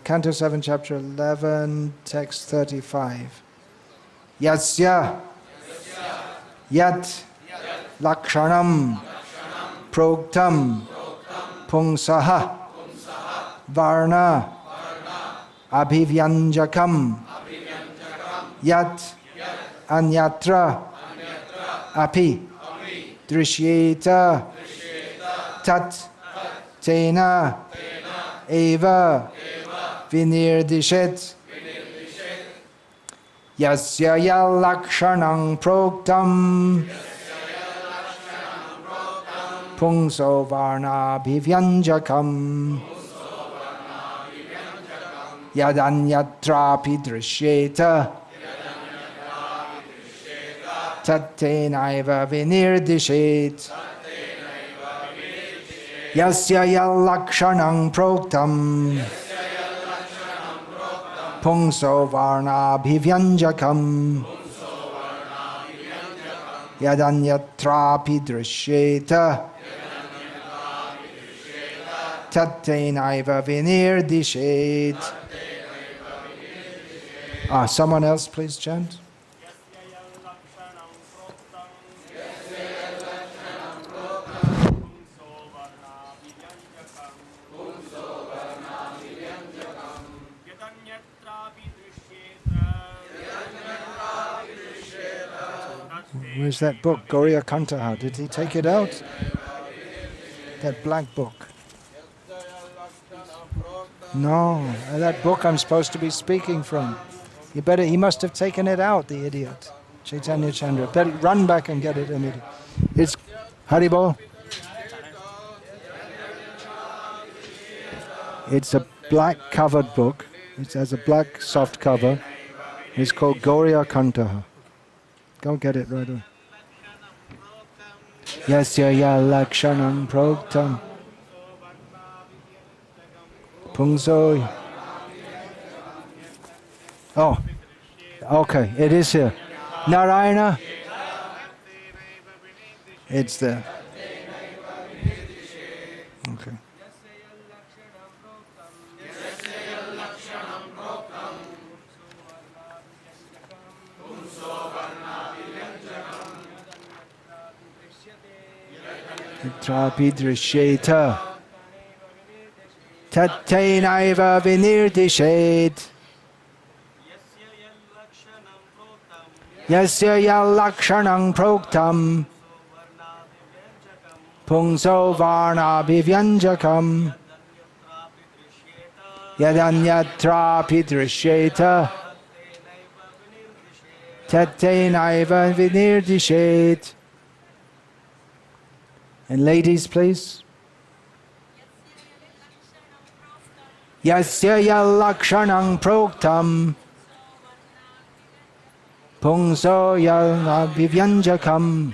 Canto 7, chapter 11, text 35. Yasya yat lakshanam proktam pungsaha varna abhivyanjakam yat anyatra api drishyeta tat tena eva vinirdishet yasya yalakshanam proktam pungso varna bhivyanjakam yadanyatrapi drishyeta tattenaiva vinirdishet yasya yalakshanam proktam pungso varna bhivyanjakam yadanyatrapi drishyeta tattenaiva vinirdishet. Someone else please chant. Where's that book, Gauriya Kantaha? Did he take it out? That black book. No, that book I'm supposed to be speaking from. He must have taken it out, the idiot. Chaitanya Chandra. Better run back and get it immediately. It's Haribol. It's a black covered book. It has a black soft cover. It's called Gauriya Kantaha. Go get it right away. Yasya yalakshanam proktam pungso. Oh, okay, it is here. Narayana. It's there. Okay. Trapi drishyeta tattenaiva vinirdishet yasya yalakshanam proktam pungso varna bhivyanjakam yadanyatrapi drishyeta tattenaiva vinirdishet. And ladies, please. Yasya yalakshanam proktam pungso yalabhivyanjakam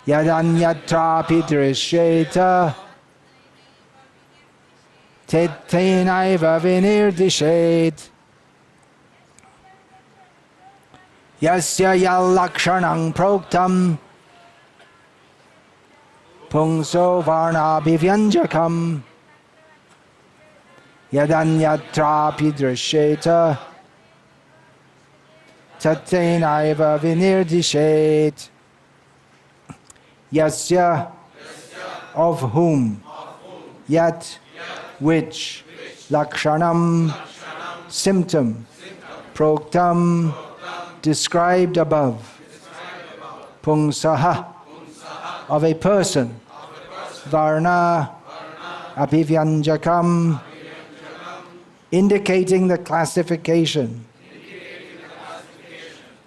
yadanyatrapi drishyeta tettenaiva vinirdishet yasya yalakshanam proktam pungso varna bhivyanjakam yadanyatrapi drishyeta tattenaiva vinirdishet. Yasya, of whom, yat, which, lakshanam, symptom, proktam, described above, pungsaha, of a person, varna, abhivyanjakam, indicating the classification,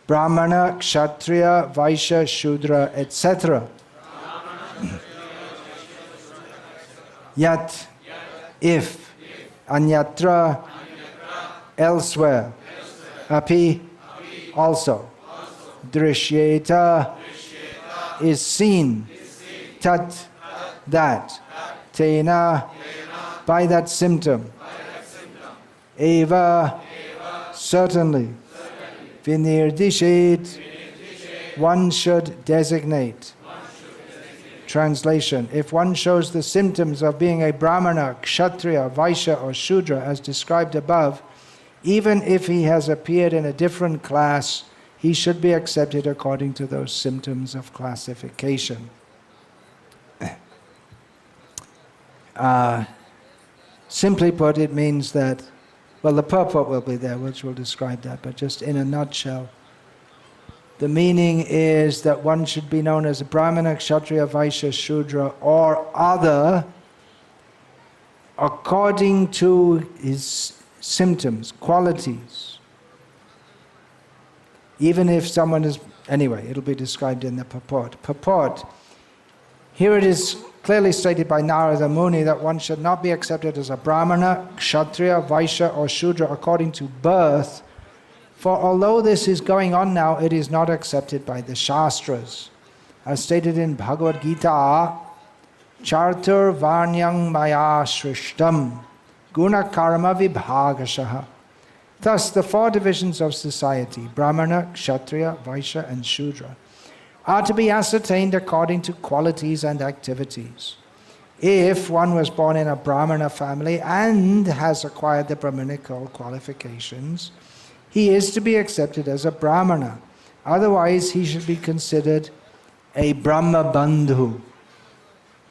Brahmana, Kshatriya, Vaishya, Shudra, etc. Yat, if, anyatra, elsewhere, api, also, drishyeta, is seen, tat, that, tena, by that symptom, eva, certainly, vinirdishet, one should designate, Translation: if one shows the symptoms of being a Brahmana, Kshatriya, Vaishya or Shudra as described above, even if he has appeared in a different class, he should be accepted according to those symptoms of classification. Simply put, it means that, well, the purport will be there, which will describe that, but just in a nutshell, the meaning is that one should be known as a Brahmana, Kshatriya, Vaishya, Shudra, or other according to his symptoms, qualities. Even if someone is... Anyway, it'll be described in the purport. Purport. Here it is clearly stated by Narada Muni that one should not be accepted as a Brahmana, Kshatriya, Vaishya or Shudra according to birth, for although this is going on now, it is not accepted by the Shastras. As stated in Bhagavad Gita, Chartur Vanyang Maya Shrishtam Guna Karma Vibhagashaha. Thus, the four divisions of society, Brahmana, Kshatriya, Vaishya and Shudra, are to be ascertained according to qualities and activities. If one was born in a Brahmana family and has acquired the Brahminical qualifications, he is to be accepted as a Brahmana. Otherwise, he should be considered a Brahma Bandhu.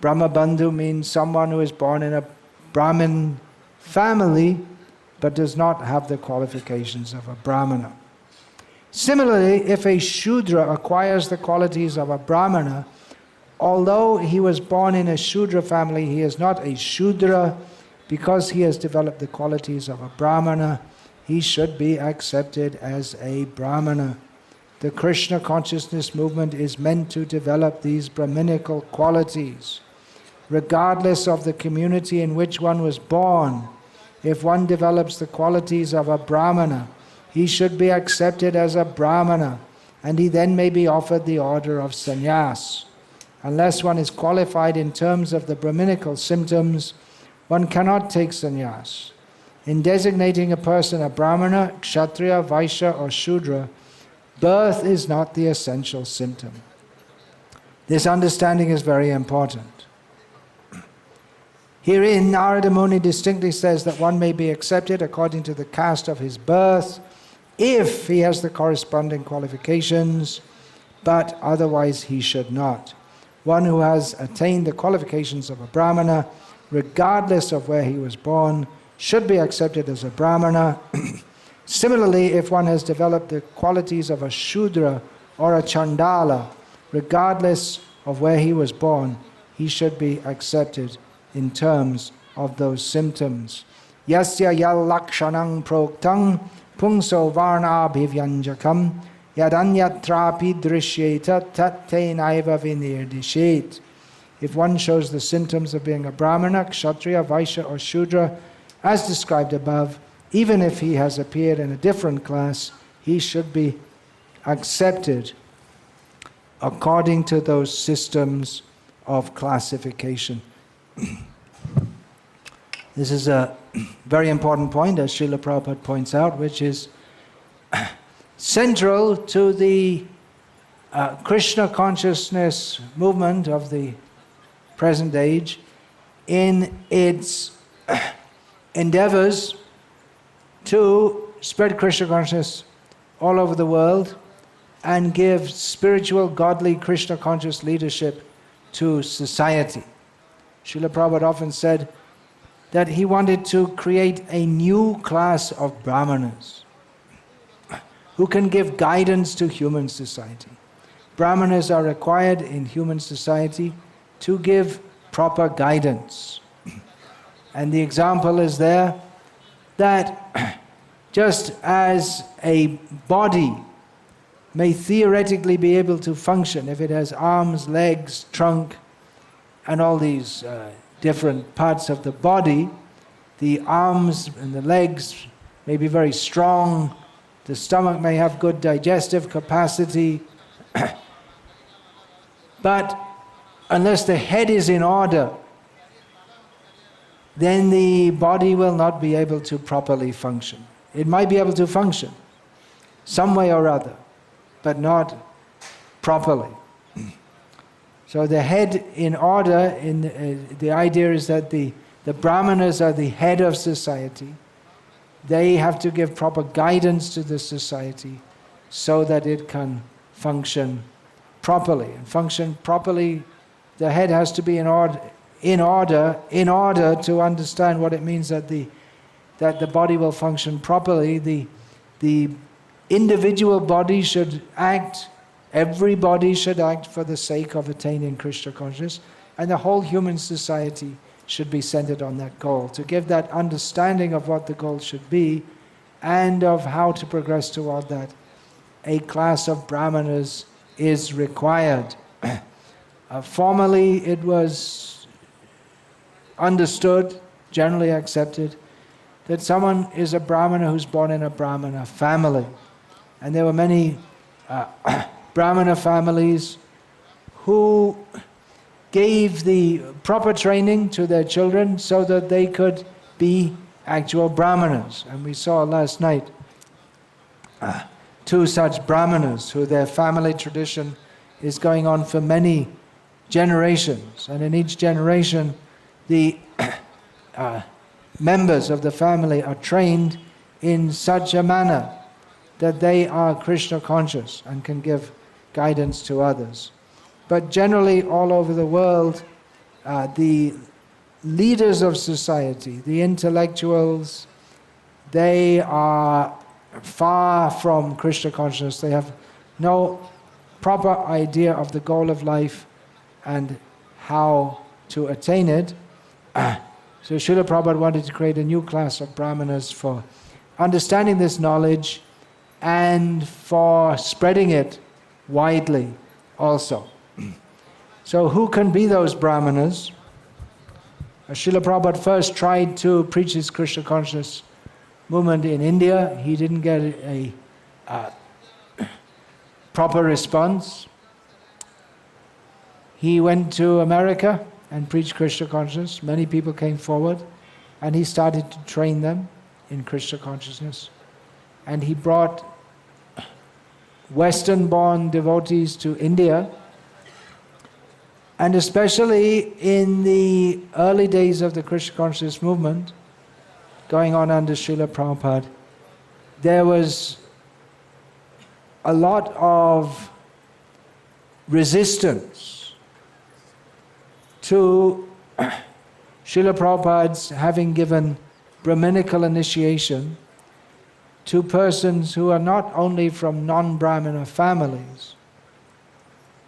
Brahma Bandhu means someone who is born in a Brahmin family but does not have the qualifications of a Brahmana. Similarly, if a Shudra acquires the qualities of a Brahmana, although he was born in a Shudra family, he is not a Shudra because he has developed the qualities of a Brahmana. He should be accepted as a Brahmana. The Krishna consciousness movement is meant to develop these Brahminical qualities. Regardless of the community in which one was born, if one develops the qualities of a Brahmana, he should be accepted as a Brahmana, and he then may be offered the order of sannyas. Unless one is qualified in terms of the Brahminical symptoms, one cannot take sannyas. In designating a person a Brahmana, Kshatriya, Vaishya or Shudra, birth is not the essential symptom. This understanding is very important. Herein, Narada Muni distinctly says that one may be accepted according to the caste of his birth, if he has the corresponding qualifications, but otherwise he should not. One who has attained the qualifications of a Brahmana, regardless of where he was born, should be accepted as a Brahmana. Similarly, if one has developed the qualities of a Shudra or a Chandala, regardless of where he was born, he should be accepted in terms of those symptoms. Yasya yal lakshanang proktang pungso varna bhivyanjakam yadanyatrapi drishyeta tatte naiva vinirdishet. If one shows the symptoms of being a Brahmana, Kshatriya, Vaishya or Shudra, as described above, even if he has appeared in a different class, he should be accepted according to those systems of classification. This is a very important point, as Srila Prabhupada points out, which is central to the Krishna consciousness movement of the present age in its endeavors to spread Krishna consciousness all over the world and give spiritual, godly, Krishna conscious leadership to society. Srila Prabhupada often said that he wanted to create a new class of Brahmanas who can give guidance to human society. Brahmanas are required in human society to give proper guidance. And the example is there that just as a body may theoretically be able to function if it has arms, legs, trunk, and all these different parts of the body, the arms and the legs may be very strong, the stomach may have good digestive capacity, but unless the head is in order, then the body will not be able to properly function. It might be able to function some way or other, but not properly. So the head in order, the idea is that the Brahmanas are the head of society. They have to give proper guidance to the society so that it can function properly. And function properly, the head has to be in order to understand what it means that the body will function properly. The individual body should act, everybody should act for the sake of attaining Krishna consciousness, and the whole human society should be centered on that goal, to give that understanding of what the goal should be and of how to progress toward that. A class of brahmanas is required. Formerly it was understood, generally accepted, that someone is a brahmana who's born in a brahmana family. And there were many brahmana families who gave the proper training to their children so that they could be actual brahmanas. And we saw last night two such brahmanas who their family tradition is going on for many generations. And in each generation, the members of the family are trained in such a manner that they are Krishna conscious and can give guidance to others. But generally, all over the world, the leaders of society, the intellectuals, they are far from Krishna consciousness. They have no proper idea of the goal of life and how to attain it. So Srila Prabhupada wanted to create a new class of brahmanas for understanding this knowledge and for spreading it widely also. So who can be those brahmanas? Srila Prabhupada first tried to preach his Krishna consciousness movement in India. He didn't get a proper response. He went to America and preached Krishna consciousness. Many people came forward and he started to train them in Krishna consciousness. And he brought Western-born devotees to India. And especially in the early days of the Krishna consciousness movement, going on under Srila Prabhupada, there was a lot of resistance to Srila Prabhupada's having given Brahminical initiation to persons who are not only from non-Brahmana families,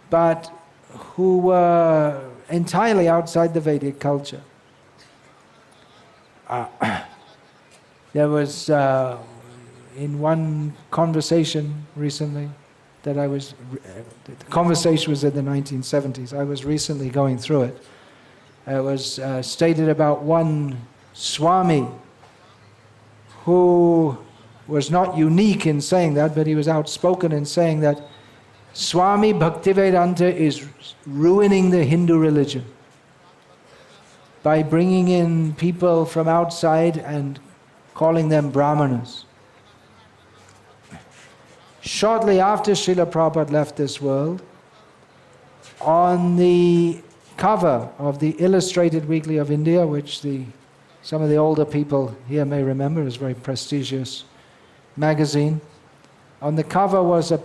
but who were entirely outside the Vedic culture. There was, in one conversation recently, that the conversation was in the 1970s, I was recently going through it. It was stated about one Swami who was not unique in saying that, but he was outspoken in saying that Swami Bhaktivedanta is ruining the Hindu religion by bringing in people from outside and calling them brahmanas. Shortly after Srila Prabhupada left this world, on the cover of the Illustrated Weekly of India, which some of the older people here may remember, is a very prestigious magazine, on the cover was a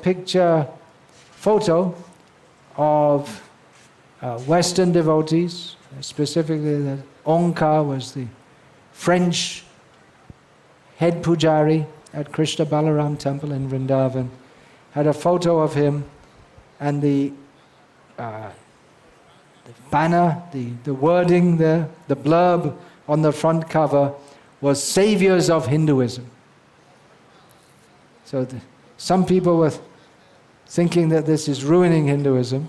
photo of Western devotees, specifically that Onkar was the French head pujari at Krishna Balaram temple in Vrindavan, had a photo of him, and the banner, the wording there, the blurb on the front cover was "Saviors of Hinduism." So some people were thinking that this is ruining Hinduism,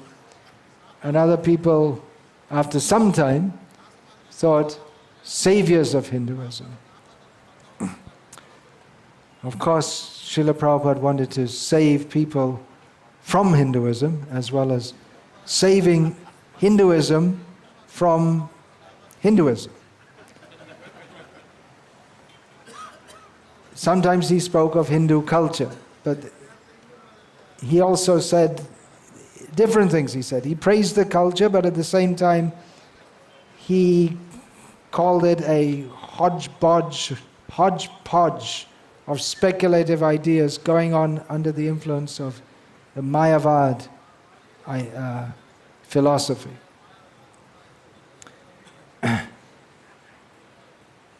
and other people, after some time, thought saviors of Hinduism. Of course, Srila Prabhupada wanted to save people from Hinduism, as well as saving Hinduism from Hinduism. Sometimes he spoke of Hindu culture, but he also said different things he said. He praised the culture, but at the same time, he called it a hodgepodge of speculative ideas going on under the influence of the Mayavad philosophy.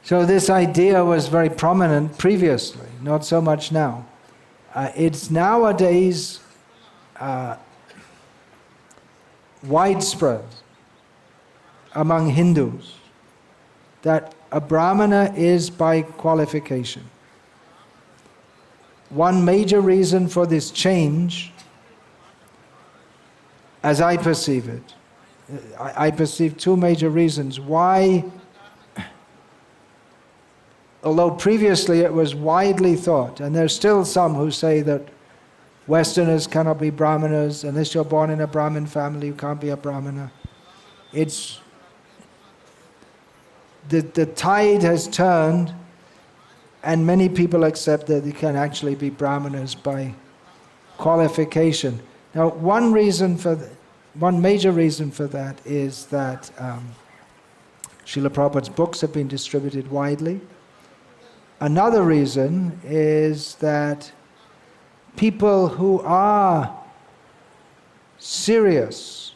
So this idea was very prominent previously, not so much now. It's nowadays widespread among Hindus that a Brahmana is by qualification. One major reason for this change, as I perceive it, I perceive two major reasons why, although previously it was widely thought, and there's still some who say that Westerners cannot be Brahmanas, unless you're born in a Brahmin family, you can't be a Brahmana. It's the tide has turned, and many people accept that they can actually be Brahmanas by qualification. Now, one major reason for that is that Srila Prabhupada's books have been distributed widely. Another reason is that people who are serious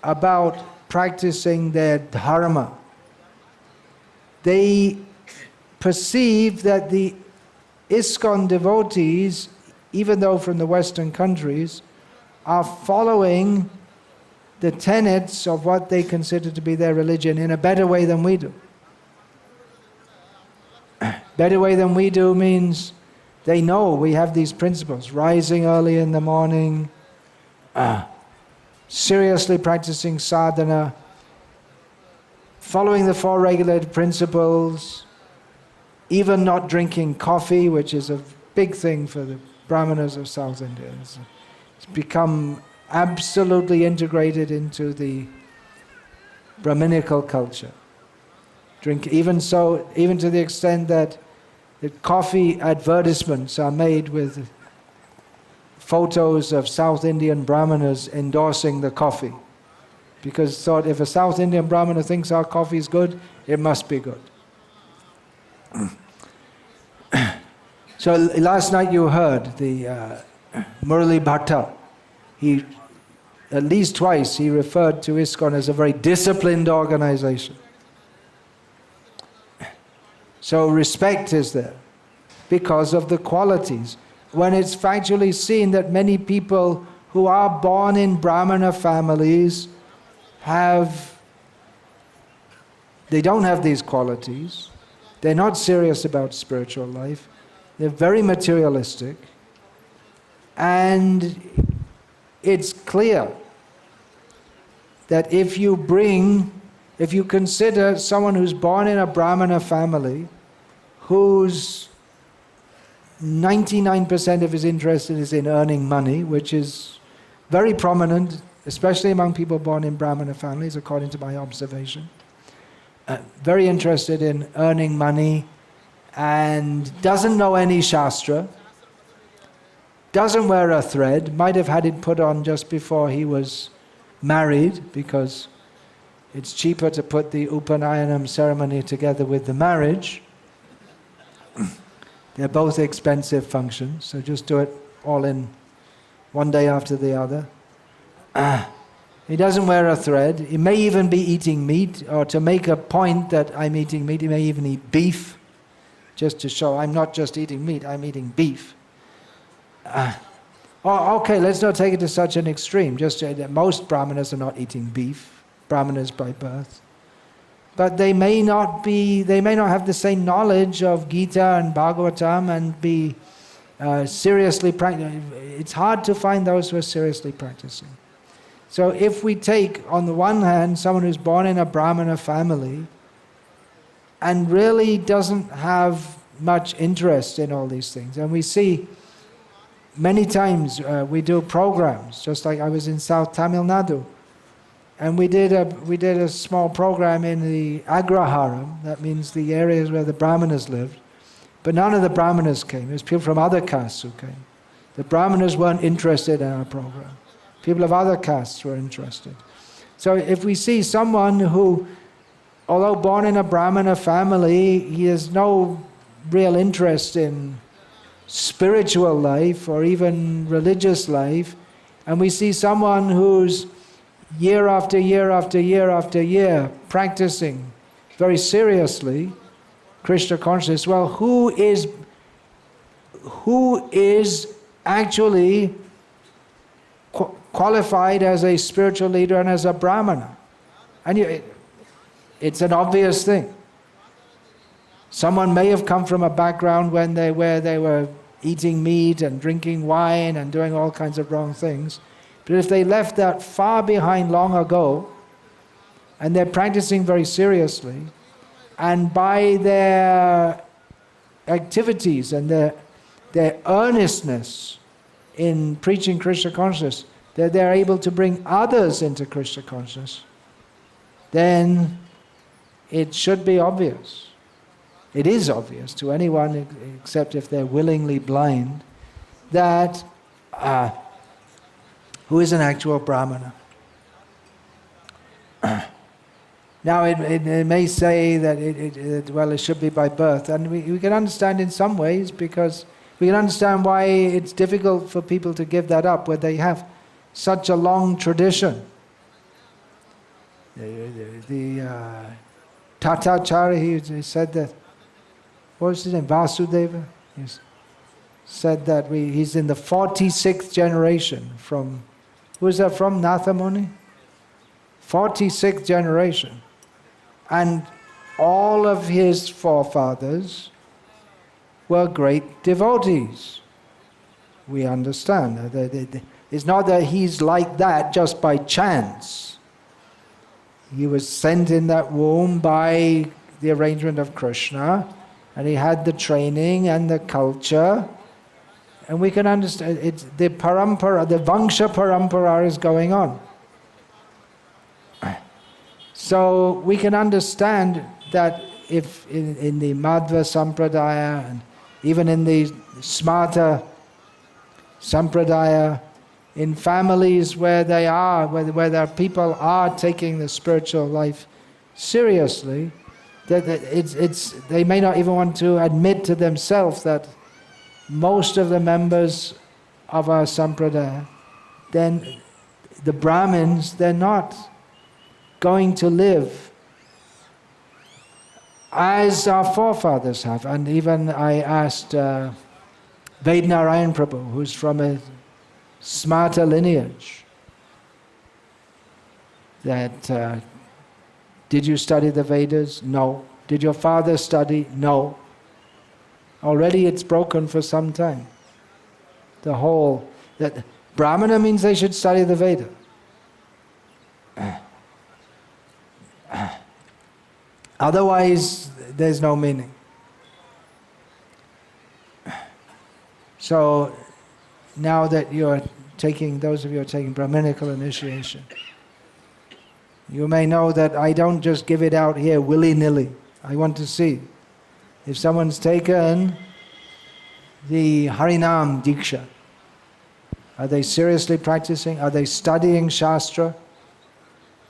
about practicing their dharma, they perceive that the ISKCON devotees, even though from the Western countries, are following the tenets of what they consider to be their religion in a better way than we do. Better way than we do means they know we have these principles. Rising early in the morning, seriously practicing sadhana, following the four regulated principles, even not drinking coffee, which is a big thing for the Brahmanas of South India. It's become absolutely integrated into the Brahminical culture. Even to the extent that the coffee advertisements are made with photos of South Indian Brahmanas endorsing the coffee. Because thought if a South Indian Brahmana thinks our coffee is good, it must be good. So last night you heard the Murali Bhatta. He, at least twice, he referred to ISKCON as a very disciplined organization. So respect is there because of the qualities. When it's factually seen that many people who are born in Brahmana families they don't have these qualities, they're not serious about spiritual life, they're very materialistic, and it's clear that if you consider someone who's born in a Brahmana family, whose 99% of his interest is in earning money, which is very prominent, especially among people born in Brahmana families, according to my observation. Very interested in earning money and doesn't know any Shastra, doesn't wear a thread, might have had it put on just before he was married because it's cheaper to put the Upanayanam ceremony together with the marriage. They're both expensive functions, so just do it all in one day after the other. He doesn't wear a thread. He may even be eating meat, or to make a point that I'm eating meat, he may even eat beef, just to show I'm not just eating meat, I'm eating beef. Okay, let's not take it to such an extreme. Just that most Brahmanas are not eating beef, Brahmanas by birth. But they may not have the same knowledge of Gita and Bhagavatam and be seriously practicing. It's hard to find those who are seriously practicing. So if we take, on the one hand, someone who's born in a Brahmana family and really doesn't have much interest in all these things, and we see many times we do programs, just like I was in South Tamil Nadu, and we did a small program in the Agraharam, that means the areas where the Brahmanas lived, but none of the Brahmanas came. It was people from other castes who came. The Brahmanas weren't interested in our program. People of other castes were interested. So if we see someone who, although born in a Brahmana family, he has no real interest in spiritual life or even religious life, and we see someone who's year after year after year after year practicing very seriously Krishna consciousness, well, who is actually qualified as a spiritual leader and as a Brahmana? And it's an obvious thing. Someone may have come from a background where they were eating meat and drinking wine and doing all kinds of wrong things. But if they left that far behind long ago, and they're practicing very seriously, and by their activities and their earnestness in preaching Krishna consciousness, that they're able to bring others into Krishna consciousness, then it should be obvious. It is obvious to anyone, except if they're willingly blind, that who is an actual Brahmana. Now it may say that it should be by birth, and we can understand in some ways, because we can understand why it's difficult for people to give that up, where they have such a long tradition. The Tatacharya, he said that, what was his name, Vasudeva? He said that he's in the 46th generation from, who is that from, Nathamuni? 46th generation. And all of his forefathers were great devotees. We understand. It's not that he's like that just by chance. He was sent in that womb by the arrangement of Krishna, and he had the training and the culture, and we can understand it's the parampara, the Vangsha parampara is going on. So we can understand that if in the Madhva Sampradaya and even in the Smarta Sampradaya, in families where their people are taking the spiritual life seriously, that they may not even want to admit to themselves that most of the members of our Sampradaya, then the Brahmins, they're not going to live as our forefathers have. And even I asked Vednarayan Prabhu, who's from a Smarta lineage, that did you study the Vedas? No. Did your father study? No. Already it's broken for some time. That Brahmana means they should study the Veda. Otherwise, there's no meaning. So, now that those of you who are taking Brahminical initiation, you may know that I don't just give it out here willy-nilly. I want to see if someone's taken the Harinam Diksha. Are they seriously practicing? Are they studying Shastra?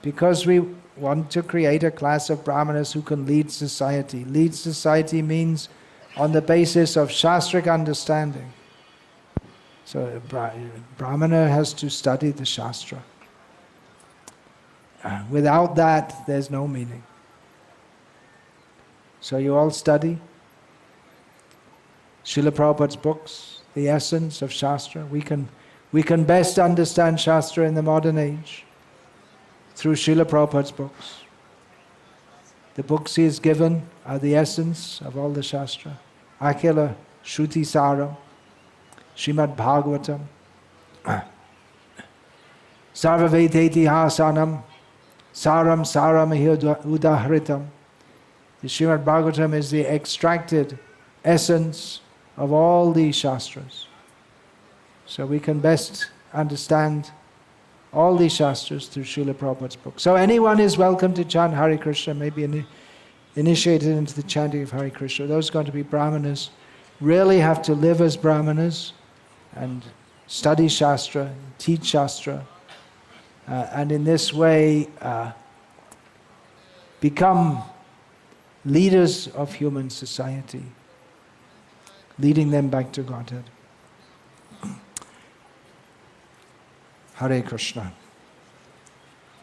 Because we want to create a class of Brahmanas who can lead society. Lead society means on the basis of Shastric understanding. So Brahmana has to study the Shastra. Without that, there's no meaning. So you all study Srila Prabhupada's books, the essence of Shastra. We can best understand Shastra in the modern age through Srila Prabhupada's books. The books he has given are the essence of all the Shastra. Akhila Shruti Saram, Srimad Bhagavatam, Sarva Vedeti Hasanam, Saram Saram Udahritam. The Srimad Bhagavatam is the extracted essence of all the Shastras. So we can best understand all these Shastras through Srila Prabhupada's book. So anyone is welcome to chant Hare Krishna, may be initiated into the chanting of Hare Krishna. Those going to be Brahmanas really have to live as Brahmanas and study Shastra, teach Shastra, and in this way become leaders of human society, leading them back to Godhead. Hare Krishna.